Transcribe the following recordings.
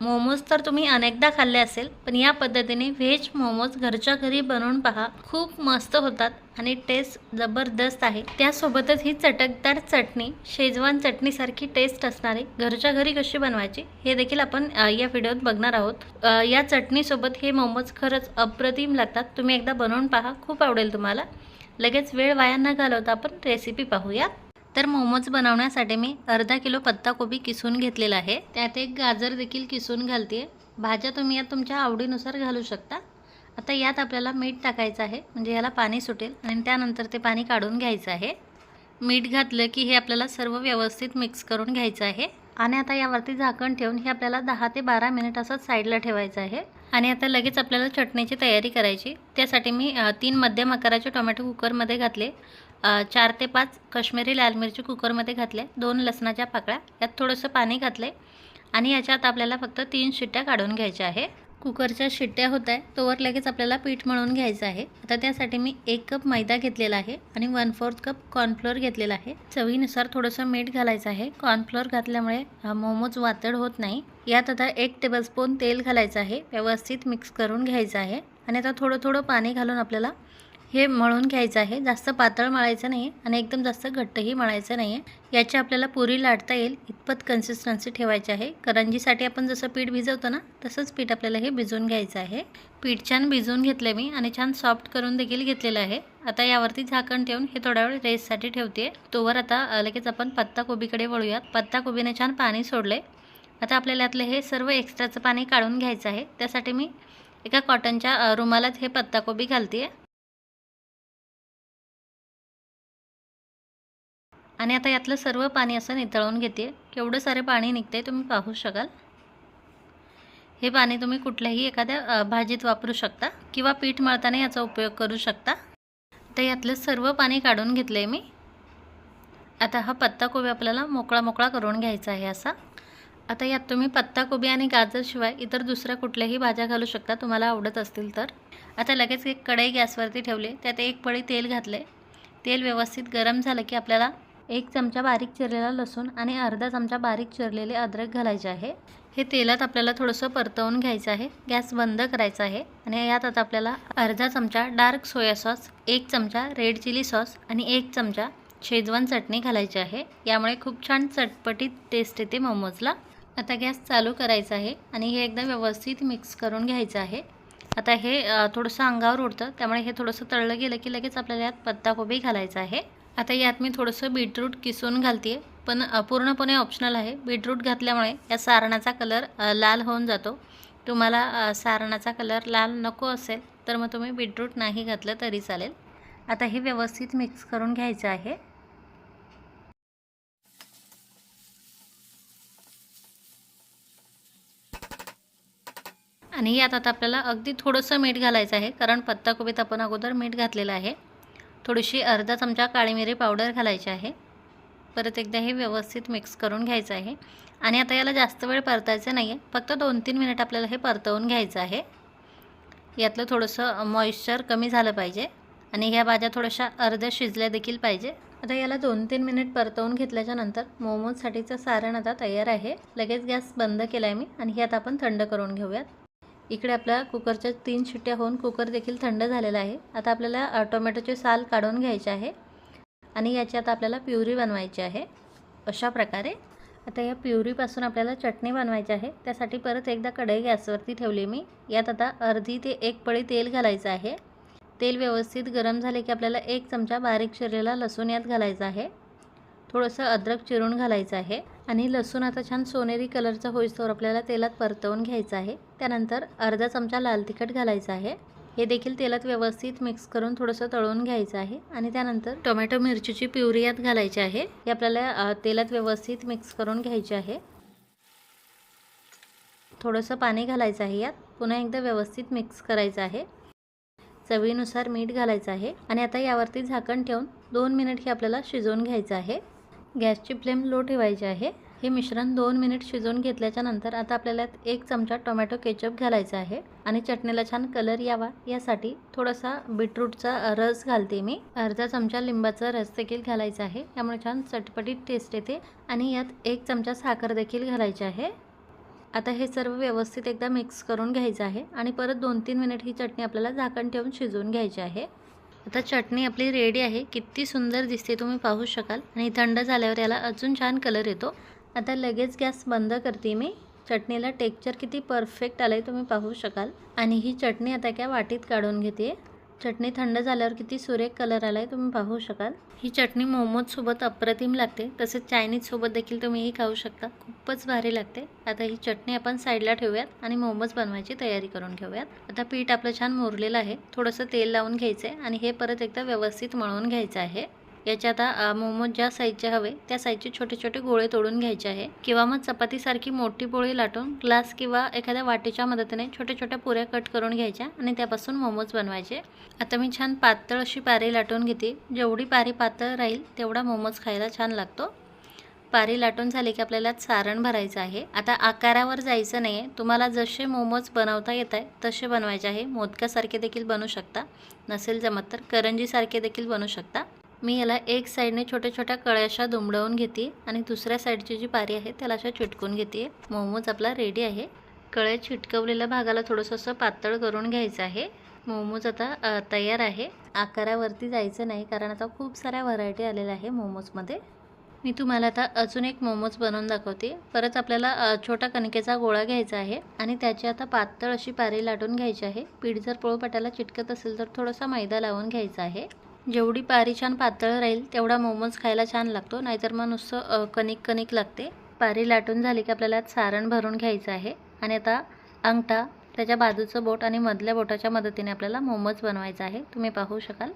मोमोज तर तुम्ही अनेकदा खाल्ले असेल, पण या पद्धतीने व्हेज मोमोज घरच्या घरी बनवून पहा. खूप मस्त होतात आणि टेस्ट जबरदस्त आहे. त्यासोबतच ही चटकदार चटणी, शेजवान चटणीसारखी टेस्ट असणारी घरच्या घरी कशी बनवायची हे देखील आपण या व्हिडिओत बघणार आहोत. या चटणीसोबत हे मोमोज खरंच अप्रतिम लागतात. तुम्ही एकदा बनवून पहा, खूप आवडेल तुम्हाला. लगेच वेळ वाया न घालवता आपण रेसिपी पाहूया. तर मोमोज बनवण्यासाठी मी अर्धा किलो पत्ताकोबी किसून घेतलेला आहे. त्यात एक गाजर देखील किसून घालते. भाज्या तुम्ही यात तुमच्या आवडीनुसार घालू शकता. आता यात आपल्याला मीठ टाकायचं आहे, म्हणजे याला पाणी सुटेल आणि त्यानंतर ते पाणी काढून घ्यायचं आहे. मीठ घातलं की हे आपल्याला सर्व व्यवस्थित मिक्स करून घ्यायचं आहे आणि आता यावरती झाकण ठेवून हे आपल्याला 10 ते 12 मिनिट असं साईडला ठेवायचं आहे. आणि आता लगेच आपल्याला चटणीची तयारी करायची. त्यासाठी मी 3 मध्यम आकाराचे टोमॅटो कुकरमध्ये घातले. 4 ते 5 काश्मीरी लाल मिरची कुकरमध्ये घातले. 2 लसणाच्या पाकळ्या, यात थोडंसं पाणी घातले आणि याच्यात आपल्याला फक्त 3 शिट्ट्या काढून घ्यायच्या आहे. कुकरच्या शिट्ट्या होत आहे तोवर लगेच आपल्याला पीठ मळून घ्यायचं आहे. आता त्यासाठी मी 1 कप मैदा घेतलेला आहे आणि 1/4 कप कॉर्नफ्लोअर घेतलेला आहे. चवीनुसार थोडंसं मीठ घालायचं आहे. कॉर्नफ्लोअर घातल्यामुळे मोमोज वातड होत नाही. यात आता 1 टेबलस्पून तेल घालायचं आहे. व्यवस्थित मिक्स करून घ्यायचं आहे आणि आता थोडं थोडं पाणी घालून आपल्याला हे मळून घ्यायचं आहे. जास्त पातळ मळायचं नाही आणि एकदम जास्त घट्टही मळायचं नाही. याची आपल्याला पुरी लाटता येईल इतपत कन्सिस्टन्सी ठेवायची आहे. करंजीसाठी आपण जसं पीठ भिजवतो ना, तसंच पीठ आपल्याला हे भिजवून घ्यायचं आहे. पीठ छान भिजवून घेतलं मी आणि छान सॉफ्ट करून देखील घेतलेलं आहे. आता यावरती झाकण ठेवून हे थोडा वेळ रेस्टसाठी ठेवते. तोवर आता लगेच आपण पत्ताकोबीकडे वळूयात. पत्ताकोबीने छान पाणी सोडले. आता आपल्याला यातलं हे सर्व एक्स्ट्राचं पाणी काढून घ्यायचं आहे. त्यासाठी मी एका कॉटनच्या रुमालात हे पत्ताकोबी घालते आणि आता यातलं सर्व पाणी असं नितळून घेते. केवढं सारे पाणी निघते तुम्ही पाहू शकाल. हे पाणी तुम्ही कुठल्याही एखाद्या भाजीत वापरू शकता किंवा पीठ मळताना याचा उपयोग करू शकता. तर यातलं सर्व पाणी काढून घेतले मी. आता हा पत्ताकोबी आपल्याला मोकळा मोकळा करून घ्यायचा आहे असा. आता यात तुम्ही पत्ताकोबी आणि गाजरशिवाय इतर दुसऱ्या कुठल्याही भाज्या घालू शकता तुम्हाला आवडत असतील तर. आता लगेच एक कढई गॅसवरती ठेवले. त्यात 1 पळी तेल घातले. तेल व्यवस्थित गरम झालं की आपल्याला 1 चमचा बारीक चिरलेला लसूण आणि अर्धा चमचा बारीक चिरलेले अद्रक घालायचे आहे. हे तेलात आपल्याला थोडंसं परतवून घ्यायचं आहे. गॅस बंद करायचा आहे आणि यात आता आपल्याला अर्धा चमचा डार्क सोया सॉस, 1 चमचा रेड चिली सॉस आणि 1 चमचा शेजवान चटणी घालायची आहे. यामुळे खूप छान चटपटीत टेस्ट येते मोमोजला. आता गॅस चालू करायचा आहे आणि हे एकदा व्यवस्थित मिक्स करून घ्यायचं आहे. आता हे थोडंसं अंगावर उडतं, त्यामुळे हे थोडंसं तळलं गेलं की लगेच आपल्याला यात पत्ताकोबी घालायचं आहे. आता यात मी थोडंसं बीटरूट किसून घालते, पण पूर्णपणे ऑप्शनल आहे. बीटरूट घातल्यामुळे या सारणाचा कलर लाल होऊन जातो. तुम्हाला सारणाचा कलर लाल नको असेल तर मग तुम्ही बीटरूट नाही घातलं तरी चालेल. आता हे व्यवस्थित मिक्स करून घ्यायचं आहे. आणि यात आता आपल्याला अगदी थोडंसं मीठ घालायचं आहे, कारण पत्ताकोबीत आपण अगोदर मीठ घातलेलं आहे. थोडीशी अर्धा चमचा काळी मिरी पावडर घालायची आहे. परत एकदा हे व्यवस्थित मिक्स करून घ्यायचं आहे. आणि आता याला जास्त वेळ परतायचं नाही आहे, फक्त 2-3 मिनिट आपल्याला हे परतवून घ्यायचं आहे. यातलं थोडंसं मॉइश्चर कमी झालं पाहिजे आणि ह्या भाज्या थोड्याशा अर्ध्या शिजल्या देखील पाहिजे. आता याला 2-3 मिनिट परतवून घेतल्याच्या नंतर मोमोजसाठीचं सारण आता तयार आहे. लगेच गॅस बंद केला आहे मी आणि हे आता आपण थंड करून घेऊयात. इकडे आपल्या कुकरच्या 3 शिट्ट्या होऊन कुकर देखील थंड झालेला आहे. आता आपल्याला टोमॅटोचे साल काढून घ्यायचे आहे आणि याची आता आपल्याला प्युरी बनवायची आहे. अशा प्रकारे आता या प्युरीपासून आपल्याला चटणी बनवायची आहे. त्यासाठी परत एकदा कढई गॅसवरती ठेवली मी. यात आता अर्धी ते 1 पळी तेल घालायचं आहे. तेल व्यवस्थित गरम झाले की आपल्याला 1 चमचा बारीक चिरलेला लसूण यात घालायचा आहे. थोडंसं अद्रक चिरून घालायचं आहे आणि लसूण आता छान सोनेरी कलरचा होईस्तोवर आपल्याला तेलात परतवून घ्यायचं आहे. त्यानंतर अर्धा चमचा लाल तिखट घालायचं आहे. हे देखील तेलात व्यवस्थित मिक्स करून थोडंसं तळून घ्यायचं आहे आणि त्यानंतर टोमॅटो मिरचीची प्युरी यात घालायची आहे. हे आपल्याला तेलात व्यवस्थित मिक्स करून घ्यायची आहे. थोडंसं पाणी घालायचं आहे. यात पुन्हा एकदा व्यवस्थित मिक्स करायचं आहे. चवीनुसार मीठ घालायचं आहे आणि आता यावरती झाकण ठेवून 2 मिनिट हे आपल्याला शिजवून घ्यायचं आहे. गॅसची फ्लेम लो ठेवायची आहे. हे मिश्रण 2 मिनिट शिजवून घेतल्याच्या नंतर आता आपल्याला 1 चमचा टोमॅटो केचप घालायचा आहे आणि चटणीला छान कलर यावा यासाठी थोडासा बीटरूटचा रस घालते मी. अर्धा चमचा लिंबाचा रस देखील घालायचा आहे. यामुळे छान चटपटीत टेस्ट येते आणि यात 1 चमचा साखर देखील घालायची आहे. आता हे सर्व व्यवस्थित एकदा मिक्स करून घ्यायचं आहे आणि परत 2-3 मिनिट ही चटणी आपल्याला झाकण ठेवून शिजवून घ्यायची आहे। आता चटणी आपली रेडी आहे। किती सुंदर दिसते तुम्ही पाहू शकाल आणि थंड झाल्यावर याला अजून छान कलर येतो। आता लगेच गॅस बंद करते मी। चटणीला टेक्स्चर किती परफेक्ट आलं आहे तुम्ही पाहू शकाल आणि ही चटणी आता एका वाटीत काढून घेते। चटणी थंड झाल्यावर किती सुरेख कलर आला आहे तुम्ही पाहू शकाल। ही चटणी मोमोजसोबत अप्रतिम लागते, तसेच चायनीजसोबत देखील तुम्ही ही खाऊ शकता, खूपच भारी लागते। आता ही चटणी आपण साईडला ठेवूयात आणि मोमोज बनवायची तयारी करून घेऊयात। आता पीठ आपलं छान मुरलेलं आहे, थोडंसं तेल लावून घ्यायचं आहे आणि हे परत एकदा व्यवस्थित मळून घ्यायचं आहे। याचे आता मोमोज ज्या साईजचे हवे त्या साईजचे छोटे छोटे गोळे तोडून घ्यायचे आहे किंवा मग चपातीसारखी मोठी पोळी लाटून ग्लास किंवा एखाद्या वाटीच्या मदतीने छोट्या छोट्या पुऱ्या कट करून घ्यायच्या आणि त्यापासून मोमोज बनवायचे। आता मी छान पातळ अशी पारी लाटून घेते। जेवढी पारी पातळ राहील तेवढा मोमोज खायला छान लागतो। पारी लाटून झाली की आपल्याला सारण भरायचं आहे। आता आकारावर जायचं नाही आहे, तुम्हाला जसे मोमोज बनवता येत आहे तसे बनवायचे आहे। मोदकासारखे देखील बनवू शकता, नसेल जमत तर करंजीसारखे देखील बनवू शकता। मी याला एक साईडने छोट्या छोट्या कळ्याशा दुमडवून घेते आणि दुसऱ्या साईडची जी पारी आहे त्याला अशा चिटकून घेते। मोमोज आपला रेडी आहे। कळ्या चिटकवलेल्या भागाला थोडंसं असं पातळ करून घ्यायचं आहे। मोमोज आता तयार आहे। आकारावरती जायचं नाही कारण आता खूप साऱ्या व्हरायटी आलेल्या आहे मोमोजमध्ये। मी तुम्हाला आता अजून एक मोमोज बनवून दाखवते। परत आपल्याला छोटा कणकेचा गोळा घ्यायचा आहे आणि त्याची आता पातळ अशी पारी लाटून घ्यायची आहे। पीठ जर पोळपाटाला चिटकत असेल तर थोडासा मैदा लावून घ्यायचा आहे। जेवढी पारी छान पातळ राहील तेवढा मोमोज खायला छान लागतो, नाहीतर मग नुसतं कणिक कणिक लागते। पारी लाटून झाली की आपल्याला सारण भरून घ्यायचं आहे आणि आता अंगठा, त्याच्या बाजूचं बोट आणि मधल्या बोटाच्या मदतीने आपल्याला मोमोज बनवायचा आहे। तुम्ही पाहू शकाल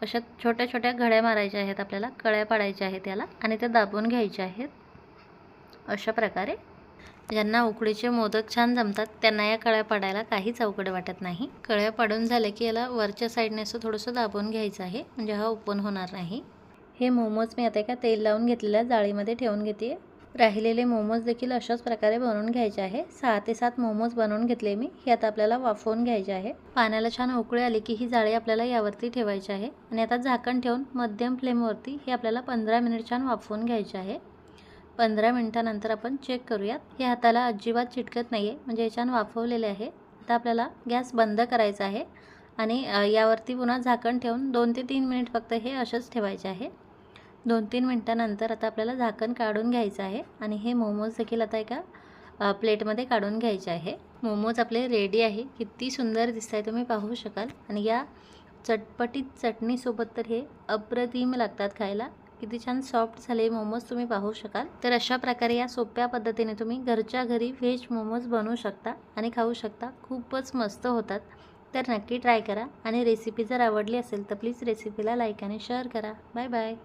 अशा छोट्या छोट्या घड्या मारायच्या आहेत, आपल्याला कळ्या पाडायच्या आहेत याला आणि त्या दाबून घ्यायच्या आहेत अशा प्रकारे। ज्यांना उकडीचे मोदक छान जमतात त्यांना या कळ्या पाडायला काहीच अवघड वाटत नाही। कळ्या पाडून झाले की याला वरच्या साईडने असं थोडंसं दाबून घ्यायचं आहे, म्हणजे हा ओपन होणार नाही। हे मोमोज मी आता एका तेल लावून घेतलेल्या जाळीमध्ये ठेवून घेते। राहिलेले मोमोज देखील अशाच प्रकारे बनवून घ्यायचे आहे। 6 ते 7 मोमोज बनवून घेतले मी। हे आता आपल्याला वाफवून घ्यायचे आहे। पाण्याला छान उकळी आली की ही जाळी आपल्याला यावरती ठेवायची आहे आणि आता झाकण ठेवून मध्यम फ्लेमवरती हे आपल्याला 15 मिनिट छान वाफवून घ्यायचे आहे। 15 मिनिटानंतर आपण चेक करूयात। हे हाताला अजिबात चिटकत नाही आहे, म्हणजे छान वाफवलेले आहे। आता आपल्याला गॅस बंद करायचा आहे आणि यावरती पुन्हा झाकण ठेवून 2 ते 3 मिनिट फक्त हे असेच ठेवायचे आहे। 2-3 मिनिटानंतर आता आपल्याला झाकण काढून घ्यायचं आहे आणि हे मोमोज देखील आता एका प्लेटमध्ये काढून घ्यायचे आहे। मोमोज आपले रेडी आहे। किती सुंदर दिसत आहे तुम्ही पाहू शकाल आणि या चटपटीत चटणीसोबत तर हे अप्रतिम लागतात खायला। किती छान सॉफ्ट झाले मोमोज तुम्ही पाहू शकाल। तर अशा प्रकारे या सोप्या पद्धतीने तुम्ही घरच्या घरी व्हेज मोमोज बनवू शकता आणि खाऊ शकता, खूपच मस्त होतात। तर नक्की ट्राय करा आणि रेसिपी जर आवडली असेल तर प्लीज रेसिपीला लाईक आणि शेअर करा। Bye bye.